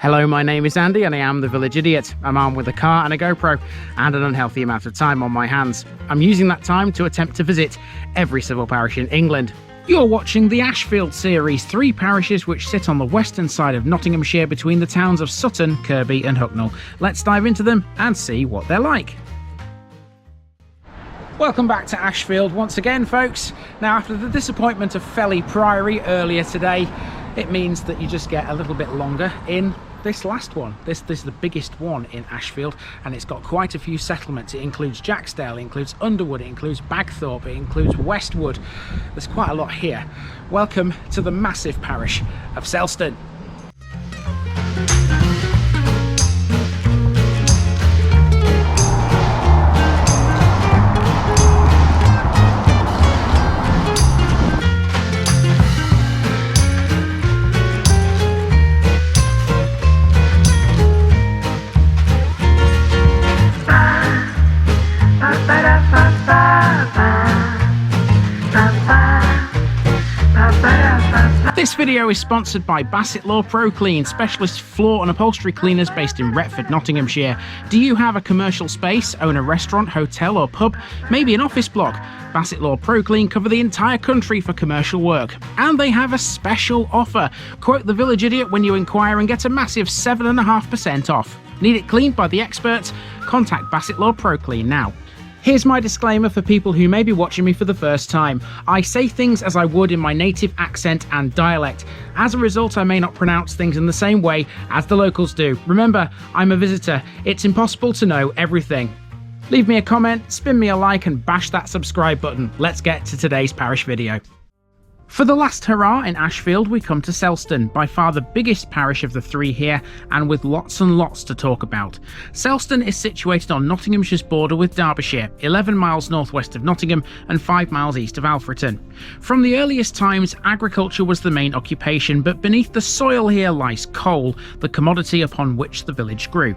Hello, my name is Andy and I am the Village Idiot. I'm armed with a car and a GoPro and an unhealthy amount of time on my hands. I'm using that time to attempt to visit every civil parish in England. You're watching the Ashfield series, 3 parishes which sit on the western side of Nottinghamshire between the towns of Sutton, Kirkby and Hucknall. Let's dive into them and see what they're like. Welcome back to Ashfield once again, folks. Now, after the disappointment of Felley Priory earlier today, it means that you just get a little bit longer in this last one. This is the biggest one in Ashfield, and it's got quite a few settlements. It includes Jacksdale, it includes Underwood, it includes Bagthorpe, it includes Westwood. There's quite a lot here. Welcome to the massive parish of Selston. This video is sponsored by Bassett Law Pro Clean, specialist floor and upholstery cleaners based in Retford, Nottinghamshire. Do you have a commercial space, own a restaurant, hotel or pub, maybe an office block? Bassett Law Pro Clean cover the entire country for commercial work. And they have a special offer. Quote the Village Idiot when you inquire and get a massive 7.5% off. Need it cleaned by the experts? Contact Bassett Law Pro Clean now. Here's my disclaimer for people who may be watching me for the first time. I say things as I would in my native accent and dialect. As a result, I may not pronounce things in the same way as the locals do. Remember, I'm a visitor. It's impossible to know everything. Leave me a comment, spin me a like and bash that subscribe button. Let's get to today's parish video. For the last hurrah in Ashfield, we come to Selston, by far the biggest parish of the 3 here, and with lots and lots to talk about. Selston is situated on Nottinghamshire's border with Derbyshire, 11 miles northwest of Nottingham and 5 miles east of Alfreton. From the earliest times, agriculture was the main occupation, but beneath the soil here lies coal, the commodity upon which the village grew.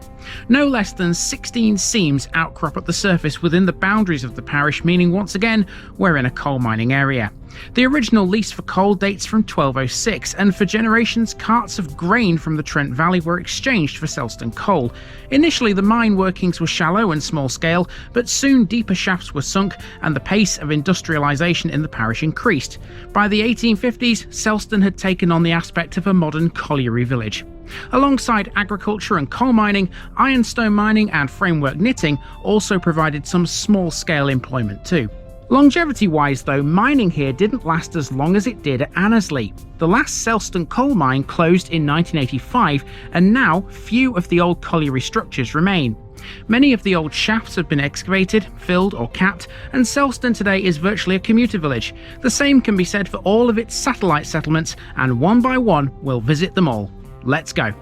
No less than 16 seams outcrop at the surface within the boundaries of the parish, meaning once again we're in a coal mining area. The original lease for coal dates from 1206, and for generations carts of grain from the Trent Valley were exchanged for Selston coal. Initially the mine workings were shallow and small scale, but soon deeper shafts were sunk and the pace of industrialisation in the parish increased. By the 1850s, Selston had taken on the aspect of a modern colliery village. Alongside agriculture and coal mining, ironstone mining and framework knitting also provided some small-scale employment too. Longevity-wise though, mining here didn't last as long as it did at Annesley. The last Selston coal mine closed in 1985, and now few of the old colliery structures remain. Many of the old shafts have been excavated, filled or capped, and Selston today is virtually a commuter village. The same can be said for all of its satellite settlements, and one by one we'll visit them all. Let's go.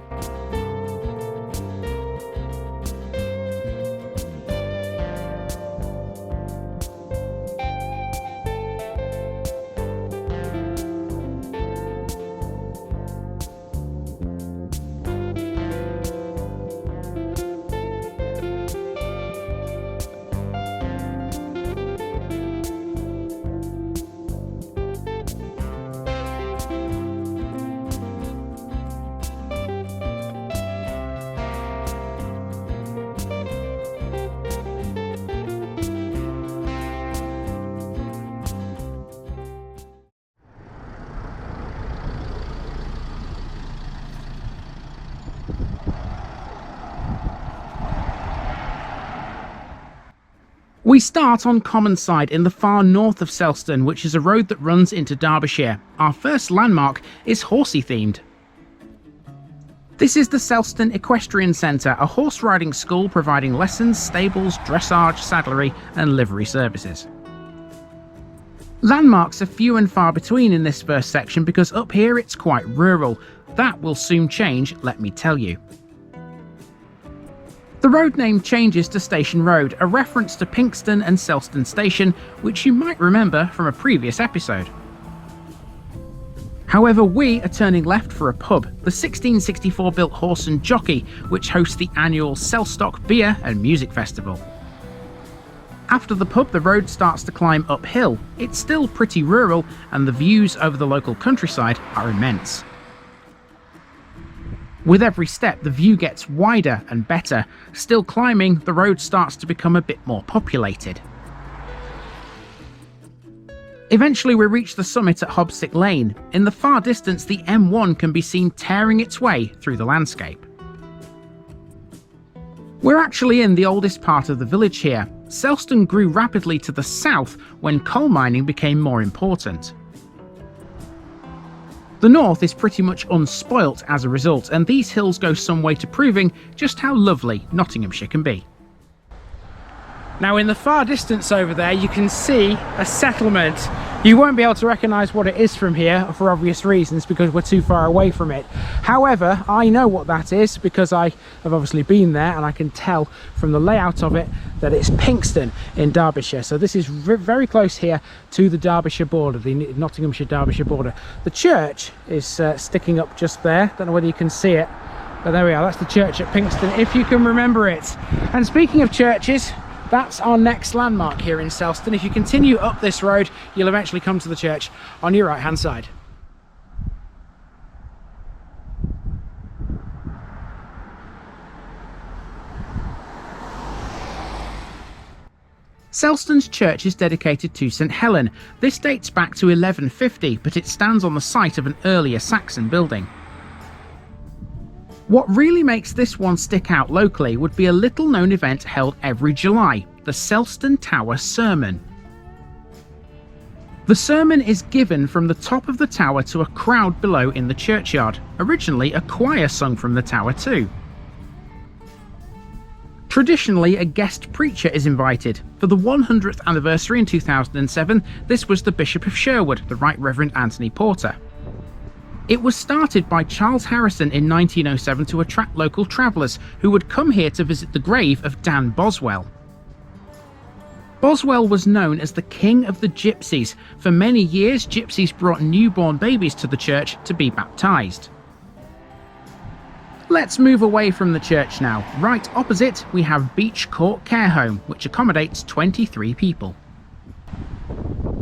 We start on Commonside in the far north of Selston, which is a road that runs into Derbyshire. Our first landmark is horsey themed. This is the Selston Equestrian Centre, a horse riding school providing lessons, stables, dressage, saddlery and livery services. Landmarks are few and far between in this first section because up here it's quite rural. That will soon change, let me tell you. The road name changes to Station Road, a reference to Pinxton and Selston Station, which you might remember from a previous episode. However, we are turning left for a pub, the 1664 built Horse and Jockey, which hosts the annual Selstock Beer and Music Festival. After the pub, the road starts to climb uphill. It's still pretty rural, and the views over the local countryside are immense. With every step, the view gets wider and better. Still climbing, the road starts to become a bit more populated. Eventually we reach the summit at Hobstick Lane. In the far distance, the M1 can be seen tearing its way through the landscape. We're actually in the oldest part of the village here. Selston grew rapidly to the south when coal mining became more important. The north is pretty much unspoilt as a result, and these hills go some way to proving just how lovely Nottinghamshire can be. Now in the far distance over there you can see a settlement. You won't be able to recognise what it is from here for obvious reasons because we're too far away from it. However, I know what that is because I have obviously been there and I can tell from the layout of it that it's Pinxton in Derbyshire. So this is very close here to the Derbyshire border, the Nottinghamshire-Derbyshire border. The church is sticking up just there. Don't know whether you can see it, but there we are. That's the church at Pinxton, if you can remember it. And speaking of churches, that's our next landmark here in Selston. If you continue up this road, you'll eventually come to the church on your right hand side. Selston's church is dedicated to St Helen. This dates back to 1150, but it stands on the site of an earlier Saxon building. What really makes this one stick out locally would be a little known event held every July, the Selston Tower Sermon. The sermon is given from the top of the tower to a crowd below in the churchyard. Originally a choir sung from the tower too. Traditionally, a guest preacher is invited. For the 100th anniversary in 2007, this was the Bishop of Sherwood, the Right Reverend Anthony Porter. It was started by Charles Harrison in 1907 to attract local travellers who would come here to visit the grave of Dan Boswell. Boswell was known as the King of the Gypsies. For many years, gypsies brought newborn babies to the church to be baptised. Let's move away from the church now. Right opposite, we have Beech Court Care Home, which accommodates 23 people.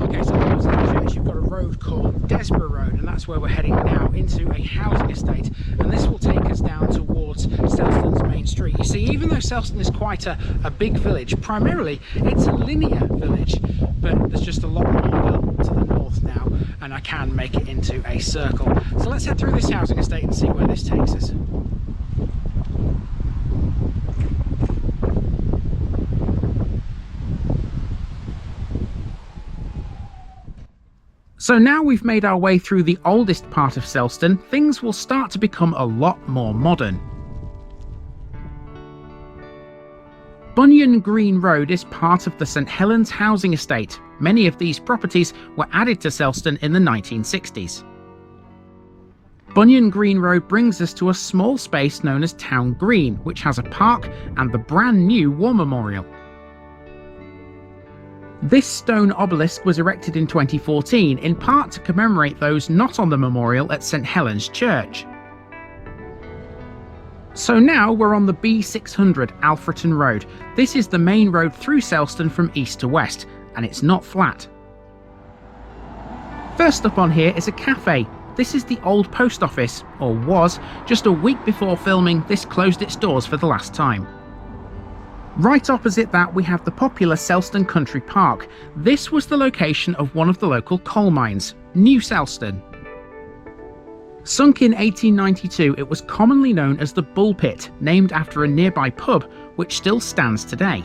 Okay, so opposite the church you've got a road called Desborough Road, and that's where we're heading now, into a housing estate, and this will take us down towards Selston's main street. You see, even though Selston is quite a big village, primarily it's a linear village, but there's just a lot more built to the north now, and I can make it into a circle. So let's head through this housing estate and see where this takes us. So now we've made our way through the oldest part of Selston, things will start to become a lot more modern. Bunyan Green Road is part of the St Helens housing estate. Many of these properties were added to Selston in the 1960s. Bunyan Green Road brings us to a small space known as Town Green, which has a park and the brand new War Memorial. This stone obelisk was erected in 2014, in part to commemorate those not on the memorial at St Helens Church. So now we're on the B600 Alfreton Road. This is the main road through Selston from east to west, and it's not flat. First up on here is a cafe. This is the old post office, or was. Just a week before filming, this closed its doors for the last time. Right opposite that we have the popular Selston Country Park. This was the location of one of the local coal mines, New Selston. Sunk in 1892, it was commonly known as the Bull Pit, named after a nearby pub which still stands today.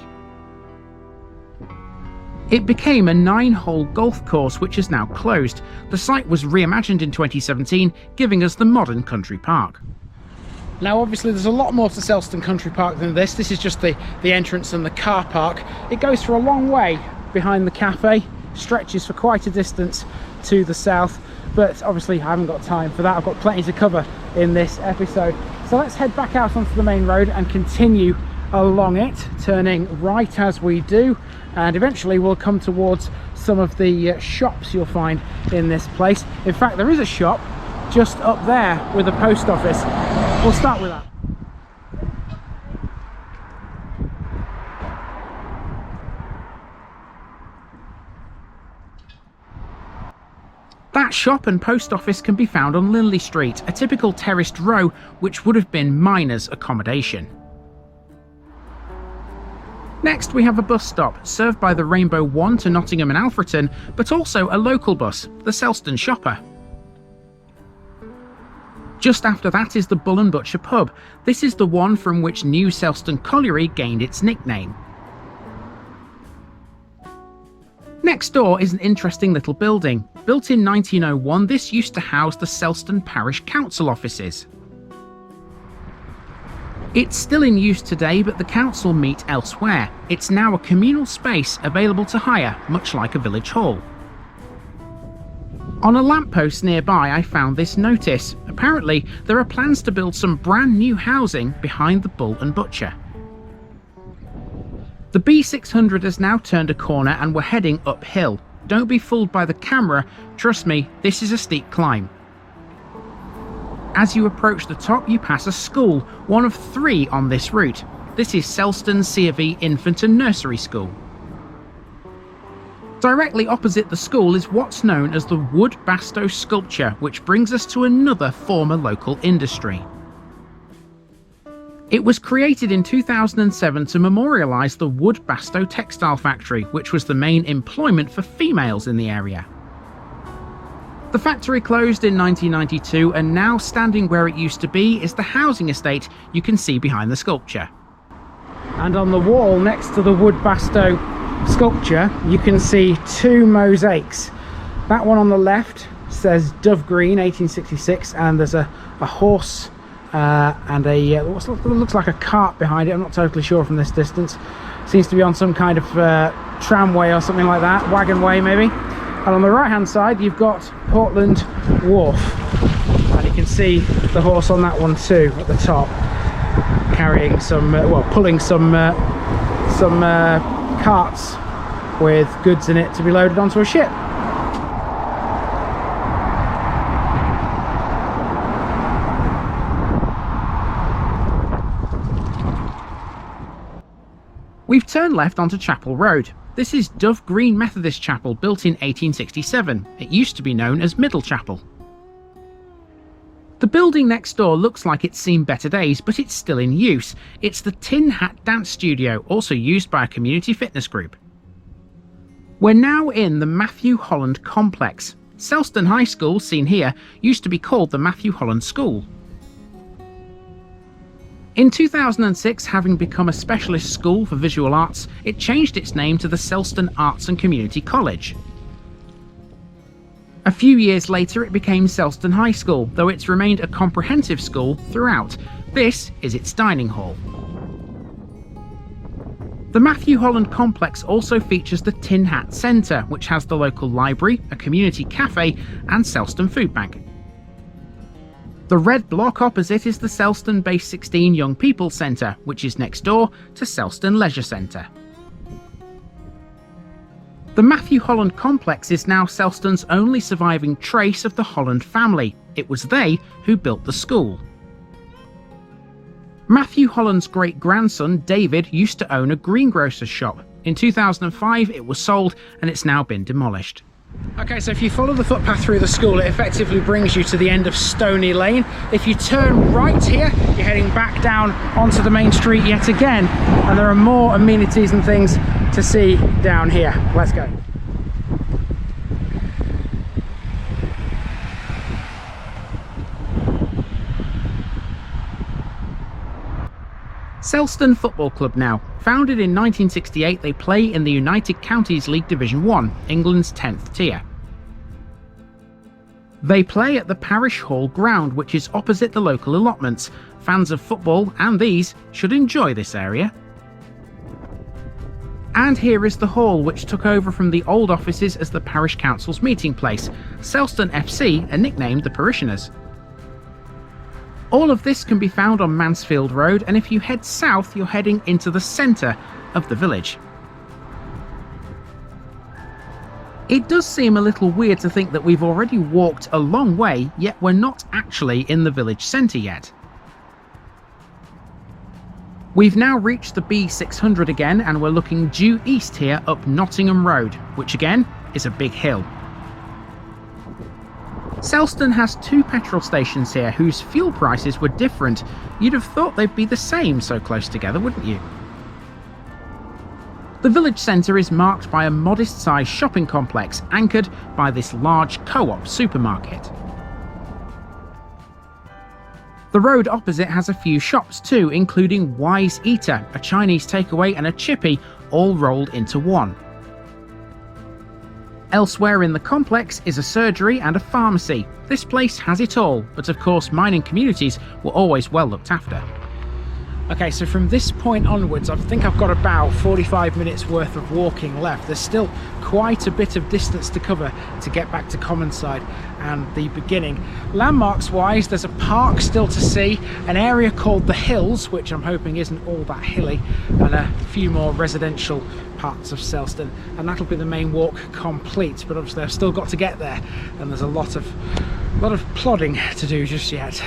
It became a 9-hole golf course which is now closed. The site was reimagined in 2017, giving us the modern country park. Now obviously there's a lot more to Selston Country Park than this. This is just the entrance and the car park. It goes for a long way behind the cafe, stretches for quite a distance to the south, but obviously I haven't got time for that. I've got plenty to cover in this episode. So let's head back out onto the main road and continue along it, turning right as we do, and eventually we'll come towards some of the shops you'll find in this place. In fact, there is a shop just up there with a post office. We'll start with that. That That shop and post office can be found on Linley Street, a typical terraced row which would have been miners' accommodation. Next we have a bus stop, served by the Rainbow 1 to Nottingham and Alfreton, but also a local bus, the Selston Shopper. Just after that is the Bull and Butcher pub. This is the one from which New Selston Colliery gained its nickname. Next door is an interesting little building. Built in 1901, this used to house the Selston Parish Council offices. It's still in use today, but the council meet elsewhere. It's now a communal space available to hire, much like a village hall. On a lamppost nearby I found this notice. Apparently there are plans to build some brand new housing behind the Bull and Butcher. The B600 has now turned a corner and we're heading uphill. Don't be fooled by the camera, trust me, this is a steep climb. As you approach the top you pass a school, one of 3 on this route. This is Selston C of E Infant and Nursery School. Directly opposite the school is what's known as the Wood Bastow sculpture, which brings us to another former local industry. It was created in 2007 to memorialise the Wood Bastow textile factory, which was the main employment for females in the area. The factory closed in 1992 and now standing where it used to be is the housing estate you can see behind the sculpture. And on the wall next to the Wood Bastow sculpture you can see 2 mosaics. That one on the left says Dove Green 1866 and there's a horse and a what looks like a cart behind it. I'm not totally sure from this distance. Seems to be on some kind of tramway or something like that, wagon way maybe. And on the right hand side you've got Portland Wharf, and you can see the horse on that one too at the top, carrying some pulling some carts with goods in it to be loaded onto a ship. We've turned left onto Chapel Road. This is Dove Green Methodist Chapel, built in 1867. It used to be known as Middle Chapel. The building next door looks like it's seen better days, but it's still in use. It's the Tin Hat Dance Studio, also used by a community fitness group. We're now in the Matthew Holland complex. Selston High School, seen here, used to be called the Matthew Holland School. In 2006, having become a specialist school for visual arts, it changed its name to the Selston Arts and Community College. A few years later it became Selston High School, though it's remained a comprehensive school throughout. This is its dining hall. The Matthew Holland complex also features the Tin Hat Centre, which has the local library, a community cafe and Selston Food Bank. The red block opposite is the Selston Base 16 Young People Centre, which is next door to Selston Leisure Centre. The Matthew Holland complex is now Selston's only surviving trace of the Holland family. It was they who built the school. Matthew Holland's great-grandson, David, used to own a greengrocer's shop. In 2005 it was sold and it's now been demolished. Okay, so if you follow the footpath through the school, it effectively brings you to the end of Stony Lane. If you turn right here, you're heading back down onto the main street yet again, and there are more amenities and things to see down here. Let's go. Selston Football Club now. Founded in 1968, they play in the United Counties League Division 1, England's 10th tier. They play at the Parish Hall ground, which is opposite the local allotments. Fans of football, and these, should enjoy this area. And here is the hall, which took over from the old offices as the Parish Council's meeting place. Selston FC are nicknamed the Parishioners. All of this can be found on Mansfield Road, and if you head south you're heading into the centre of the village. It does seem a little weird to think that we've already walked a long way, yet we're not actually in the village centre yet. We've now reached the B600 again, and we're looking due east here up Nottingham Road, which again is a big hill. Selston has 2 petrol stations here whose fuel prices were different. You'd have thought they'd be the same so close together, wouldn't you? The village centre is marked by a modest-sized shopping complex anchored by this large co-op supermarket. The road opposite has a few shops too, including Wise Eater, a Chinese takeaway and a chippy, all rolled into one. Elsewhere in the complex is a surgery and a pharmacy. This place has it all, but of course mining communities were always well looked after. Okay, so from this point onwards, I think I've got about 45 minutes worth of walking left. There's still quite a bit of distance to cover to get back to Commonside and the beginning. Landmarks wise, there's a park still to see, an area called the Hills, which I'm hoping isn't all that hilly, and a few more residential parts of Selston, and that'll be the main walk complete. But obviously I've still got to get there, and there's a lot of plodding to do just yet.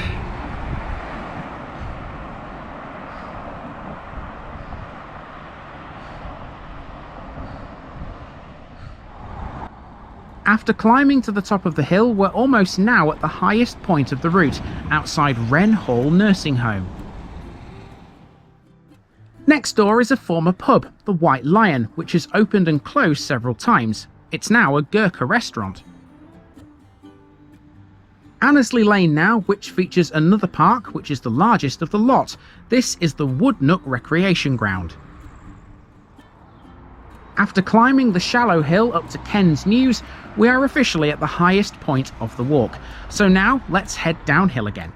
After climbing to the top of the hill, we're almost now at the highest point of the route, outside Wren Hall Nursing Home. Next door is a former pub, the White Lion, which has opened and closed several times. It's now a Gurkha restaurant. Annesley Lane now, which features another park, which is the largest of the lot. This is the Woodnook Recreation Ground. After climbing the shallow hill up to Ken's News, we are officially at the highest point of the walk. So now let's head downhill again.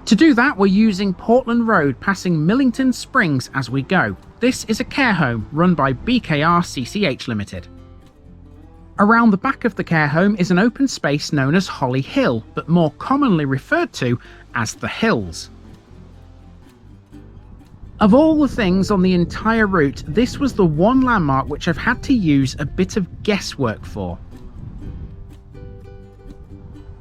To do that, we're using Portland Road, passing Millington Springs as we go. This is a care home run by BKR CCH Limited. Around the back of the care home is an open space known as Holly Hill, but more commonly referred to as the Hills. Of all the things on the entire route, this was the one landmark which I've had to use a bit of guesswork for.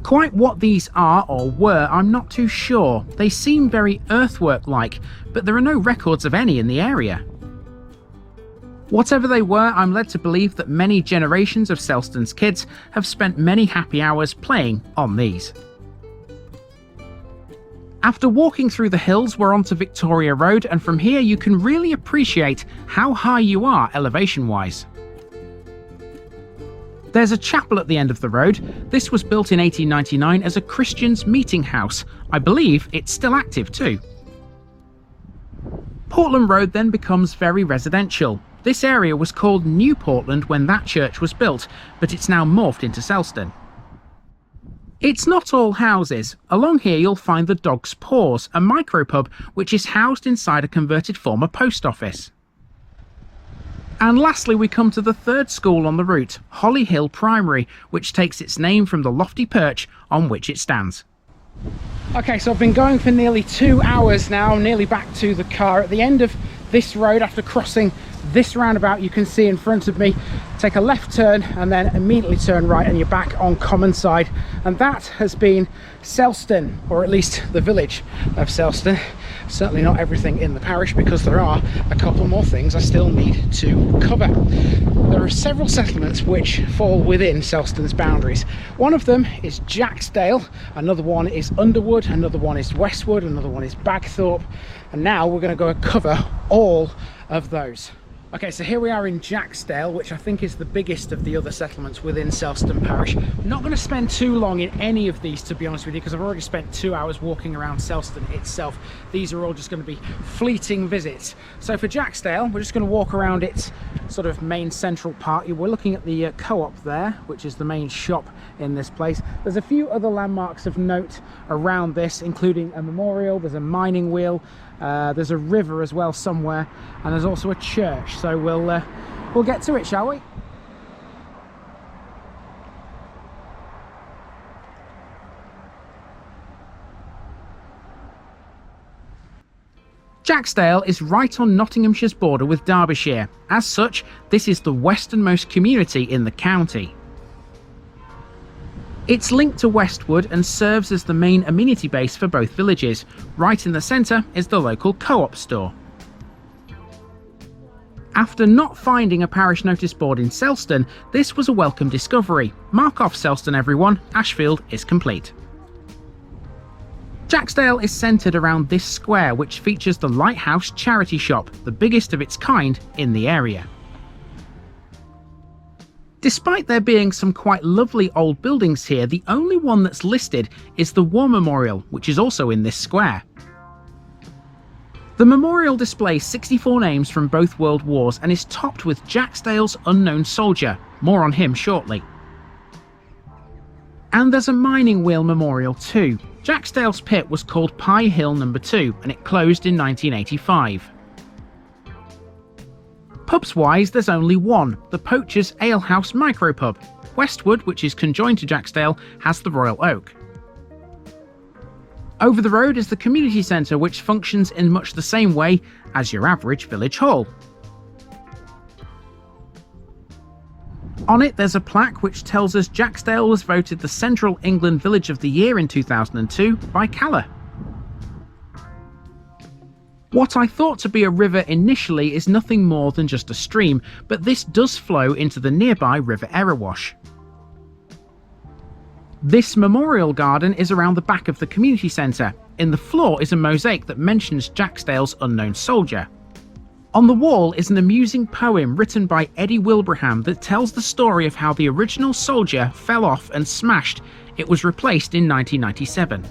Quite what these are or were, I'm not too sure. They seem very earthwork-like, but there are no records of any in the area. Whatever they were, I'm led to believe that many generations of Selston's kids have spent many happy hours playing on these. After walking through the hills, we're onto Victoria Road, and from here you can really appreciate how high you are elevation-wise. There's a chapel at the end of the road. This was built in 1899 as a Christian's meeting house. I believe it's still active too. Portland Road then becomes very residential. This area was called New Portland when that church was built, but it's now morphed into Selston. It's not all houses. Along here you'll find the Dog's Paws, a micropub which is housed inside a converted former post office. And lastly we come to the third school on the route, Holly Hill Primary, which takes its name from the lofty perch on which it stands. Okay, so I've been going for nearly 2 hours now, I'm nearly back to the car. At the end of this road, after crossing this roundabout you can see in front of me, take a left turn and then immediately turn right and you're back on Commonside, and that has been Selston, or at least the village of Selston. Certainly not everything in the parish, because there are a couple more things I still need to cover. There are several settlements which fall within Selston's boundaries. One of them is Jacksdale, another one is Underwood, another one is Westwood, another one is Bagthorpe, and now we're going to go and cover all of those. Okay, so here we are in Jacksdale, which I think is the biggest of the other settlements within Selston Parish. I'm not going to spend too long in any of these, to be honest with you, because I've already spent 2 hours walking around Selston itself. These are all just going to be fleeting visits. So for Jacksdale, we're just going to walk around its sort of main central part. We're looking at the co-op there, which is the main shop in this place. There's a few other landmarks of note around this, including a memorial, there's a mining wheel, there's a river as well somewhere, and there's also a church. So we'll get to it, shall we? Jacksdale is right on Nottinghamshire's border with Derbyshire. As such, this is the westernmost community in the county. It's linked to Westwood and serves as the main amenity base for both villages. Right in the centre is the local co-op store. After not finding a parish notice board in Selston, this was a welcome discovery. Mark off Selston everyone, Ashfield is complete. Jacksdale is centred around this square, which features the Lighthouse charity shop, the biggest of its kind in the area. Despite there being some quite lovely old buildings here, the only one that's listed is the War Memorial, which is also in this square. The memorial displays 64 names from both World Wars and is topped with Jacksdale's unknown soldier. More on him shortly. And there's a mining wheel memorial too. Jacksdale's pit was called Pie Hill No. 2 and it closed in 1985. Pubs-wise, there's only one, the Poachers Ale House micropub. Westwood, which is conjoined to Jacksdale, has the Royal Oak. Over the road is the community centre, which functions in much the same way as your average village hall. On it there's a plaque which tells us Jacksdale was voted the Central England Village of the Year in 2002 by Calla. What I thought to be a river initially is nothing more than just a stream, but this does flow into the nearby River Erewash. This memorial garden is around the back of the community centre. In the floor is a mosaic that mentions Jacksdale's unknown soldier. On the wall is an amusing poem written by Eddie Wilbraham that tells the story of how the original soldier fell off and smashed. It was replaced in 1997.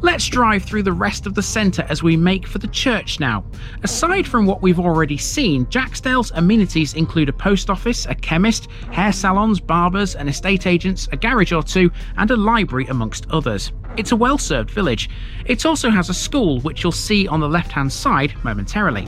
Let's drive through the rest of the centre as we make for the church now. Aside from what we've already seen, Jacksdale's amenities include a post office, a chemist, hair salons, barbers and estate agents, a garage or two and a library amongst others. It's a well-served village. It also has a school, which you'll see on the left-hand side momentarily.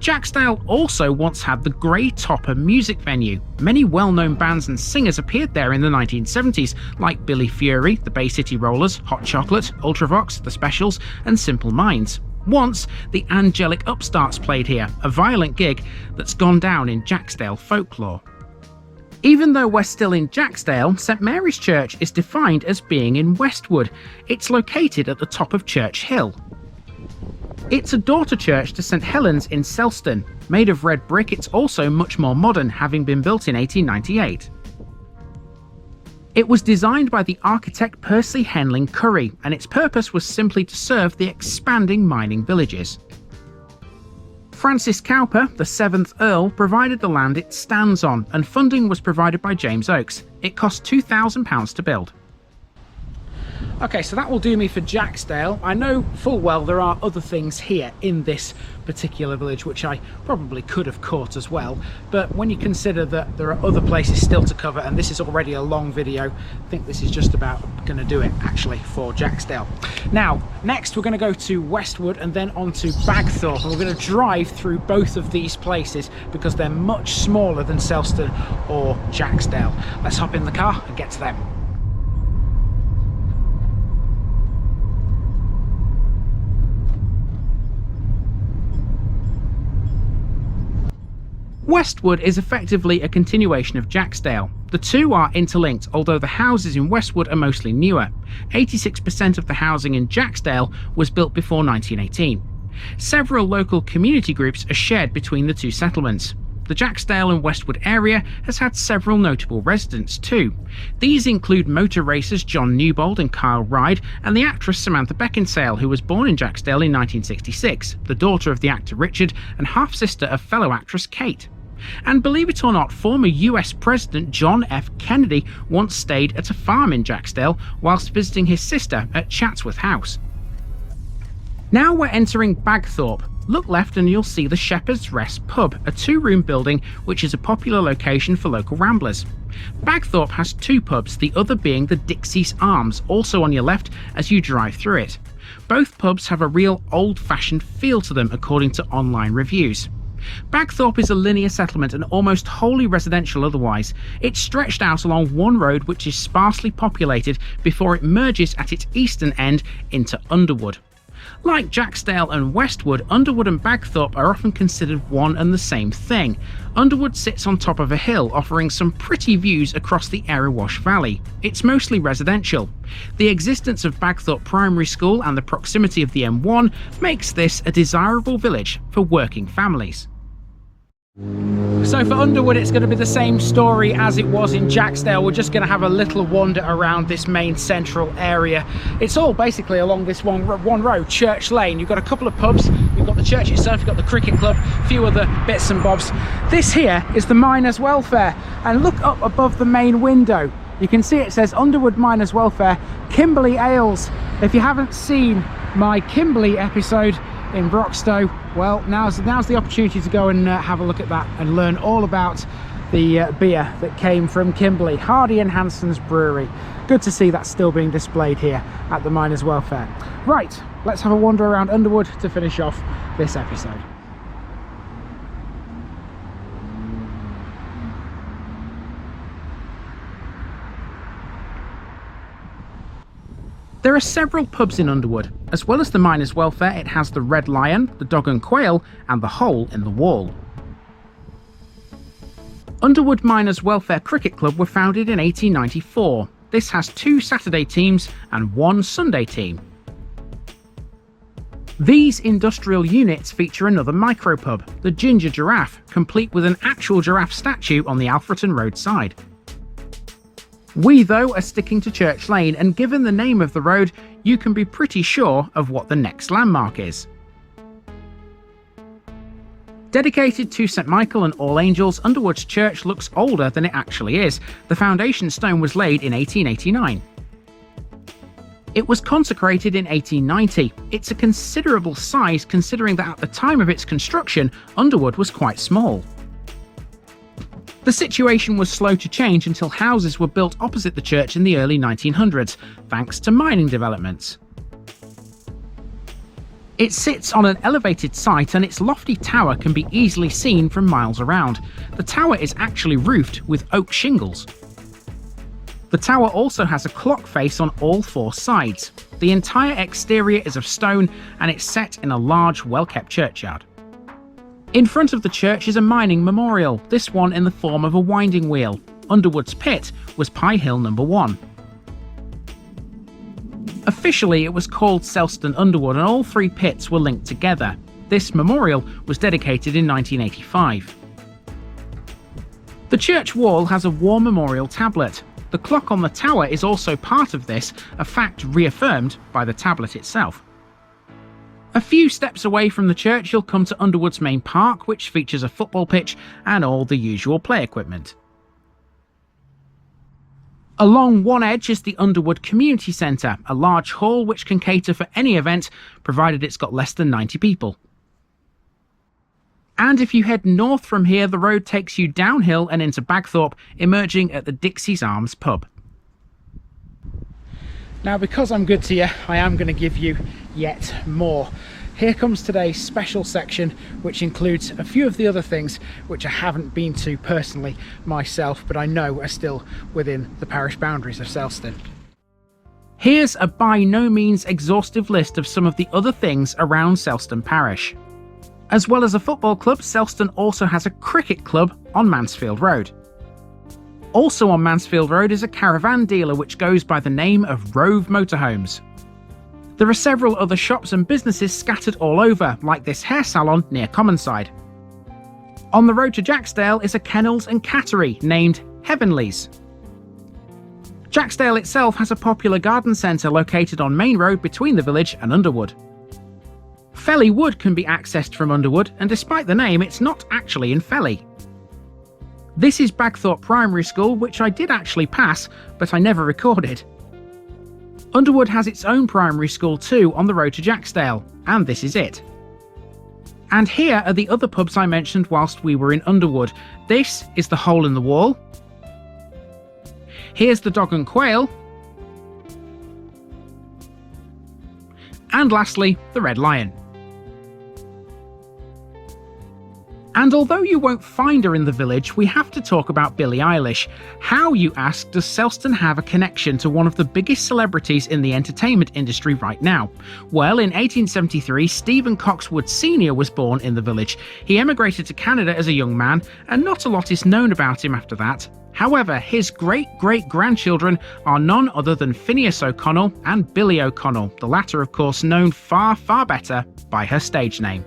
Jacksdale also once had the Grey Topper music venue. Many well-known bands and singers appeared there in the 1970s, like Billy Fury, the Bay City Rollers, Hot Chocolate, Ultravox, The Specials, and Simple Minds. Once, the Angelic Upstarts played here, a violent gig that's gone down in Jacksdale folklore. Even though we're still in Jacksdale, St Mary's Church is defined as being in Westwood. It's located at the top of Church Hill. It's a daughter church to St Helen's in Selston. Made of red brick, it's also much more modern, having been built in 1898. It was designed by the architect Percy Henling Curry, and its purpose was simply to serve the expanding mining villages. Francis Cowper, the 7th Earl, provided the land it stands on, and funding was provided by James Oakes. It cost £2,000 to build. Okay, so that will do me for Jacksdale. I know full well there are other things here in this particular village which I probably could have caught as well, but when you consider that there are other places still to cover and this is already a long video, I think this is just about going to do it actually for Jacksdale. Now, next we're going to go to Westwood and then on to Bagthorpe, and we're going to drive through both of these places because they're much smaller than Selston or Jacksdale. Let's hop in the car and get to them. Westwood is effectively a continuation of Jacksdale. The two are interlinked, although the houses in Westwood are mostly newer. 86% of the housing in Jacksdale was built before 1918. Several local community groups are shared between the two settlements. The Jacksdale and Westwood area has had several notable residents too. These include motor racers John Newbold and Kyle Ryde, and the actress Samantha Beckinsale, who was born in Jacksdale in 1966, the daughter of the actor Richard and half-sister of fellow actress Kate. And believe it or not, former US President John F. Kennedy once stayed at a farm in Jacksdale whilst visiting his sister at Chatsworth House. Now we're entering Bagthorpe. Look left and you'll see the Shepherd's Rest pub, a 2-room building which is a popular location for local ramblers. Bagthorpe has 2 pubs, the other being the Dixie's Arms, also on your left as you drive through it. Both pubs have a real old-fashioned feel to them according to online reviews. Bagthorpe is a linear settlement and almost wholly residential otherwise. It's stretched out along one road which is sparsely populated before it merges at its eastern end into Underwood. Like Jacksdale and Westwood, Underwood and Bagthorpe are often considered one and the same thing. Underwood sits on top of a hill, offering some pretty views across the Erewash Valley. It's mostly residential. The existence of Bagthorpe Primary School and the proximity of the M1 makes this a desirable village for working families. So for Underwood, it's going to be the same story as it was in Jacksdale. We're just going to have a little wander around this main central area. It's all basically along this one road, Church Lane. You've got a couple of pubs, you've got the church itself, you've got the cricket club, a few other bits and bobs. This here is the Miners' Welfare, and look up above the main window. You can see it says Underwood Miners' Welfare, Kimberley Ales. If you haven't seen my Kimberley episode in Broxtowe, well, now's the opportunity to go and have a look at that and learn all about the beer that came from Kimberley, Hardy and Hanson's Brewery. Good to see that's still being displayed here at the Miners' Welfare. Right, let's have a wander around Underwood to finish off this episode. There are several pubs in Underwood. As well as the Miners' Welfare, it has the Red Lion, the Dog and Quail, and the Hole in the Wall. Underwood Miners' Welfare Cricket Club were founded in 1894. This has 2 Saturday teams and 1 Sunday team. These industrial units feature another micropub, the Ginger Giraffe, complete with an actual giraffe statue on the Alfreton roadside. We, though, are sticking to Church Lane, and given the name of the road, you can be pretty sure of what the next landmark is. Dedicated to St Michael and All Angels, Underwood's church looks older than it actually is. The foundation stone was laid in 1889. It was consecrated in 1890. It's a considerable size considering that at the time of its construction, Underwood was quite small. The situation was slow to change until houses were built opposite the church in the early 1900s, thanks to mining developments. It sits on an elevated site and its lofty tower can be easily seen from miles around. The tower is actually roofed with oak shingles. The tower also has a clock face on all 4 sides. The entire exterior is of stone and it's set in a large, well-kept churchyard. In front of the church is a mining memorial, this one in the form of a winding wheel. Underwood's pit was Pie Hill No. 1. Officially, it was called Selston Underwood and all 3 pits were linked together. This memorial was dedicated in 1985. The church wall has a war memorial tablet. The clock on the tower is also part of this, a fact reaffirmed by the tablet itself. A few steps away from the church you'll come to Underwood's main park, which features a football pitch and all the usual play equipment. Along one edge is the Underwood Community Centre, a large hall which can cater for any event, provided it's got less than 90 people. And if you head north from here, the road takes you downhill and into Bagthorpe, emerging at the Dixie's Arms pub. Now, because I'm good to you, I am going to give you yet more. Here comes today's special section, which includes a few of the other things which I haven't been to personally myself, but I know are still within the parish boundaries of Selston. Here's a by no means exhaustive list of some of the other things around Selston Parish. As well as a football club, Selston also has a cricket club on Mansfield Road. Also on Mansfield Road is a caravan dealer which goes by the name of Rove Motorhomes. There are several other shops and businesses scattered all over, like this hair salon near Commonside. On the road to Jacksdale is a kennels and cattery named Heavenly's. Jacksdale itself has a popular garden centre located on Main Road between the village and Underwood. Felley Wood can be accessed from Underwood, and despite the name, it's not actually in Felley. This is Bagthorpe Primary School, which I did actually pass, but I never recorded. Underwood has its own primary school too on the road to Jacksdale, and this is it. And here are the other pubs I mentioned whilst we were in Underwood. This is the Hole in the Wall. Here's the Dog and Quail. And lastly, the Red Lion. And although you won't find her in the village, we have to talk about Billie Eilish. How, you ask, does Selston have a connection to one of the biggest celebrities in the entertainment industry right now? Well, in 1873, Stephen Cox Wood Sr. was born in the village. He emigrated to Canada as a young man, and not a lot is known about him after that. However, his great-great-grandchildren are none other than Phineas O'Connell and Billie O'Connell, the latter of course known far, far better by her stage name.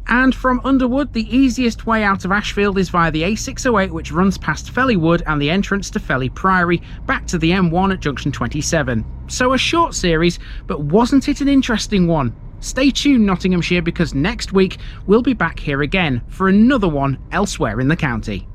And from Underwood, the easiest way out of Ashfield is via the A608, which runs past Felley Wood and the entrance to Felley Priory, back to the M1 at junction 27. So a short series, but wasn't it an interesting one? Stay tuned, Nottinghamshire, because next week we'll be back here again for another one elsewhere in the county.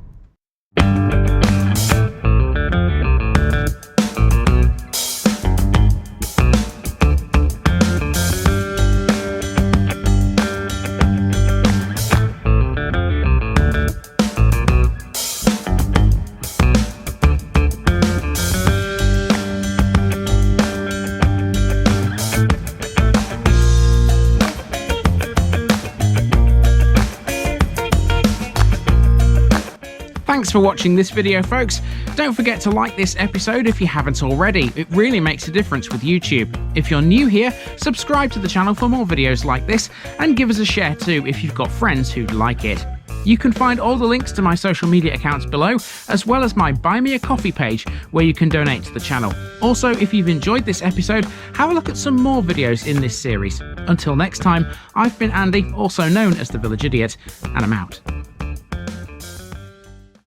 Thanks for watching this video, folks. Don't forget to like this episode if you haven't already. It really makes a difference with YouTube. If you're new here, subscribe to the channel for more videos like this, and give us a share too if you've got friends who'd like it. You can find all the links to my social media accounts below, as well as my Buy Me a Coffee page where you can donate to the channel. Also, if you've enjoyed this episode, have a look at some more videos in this series. Until next time, I've been Andy, also known as the Village Idiot, and I'm out.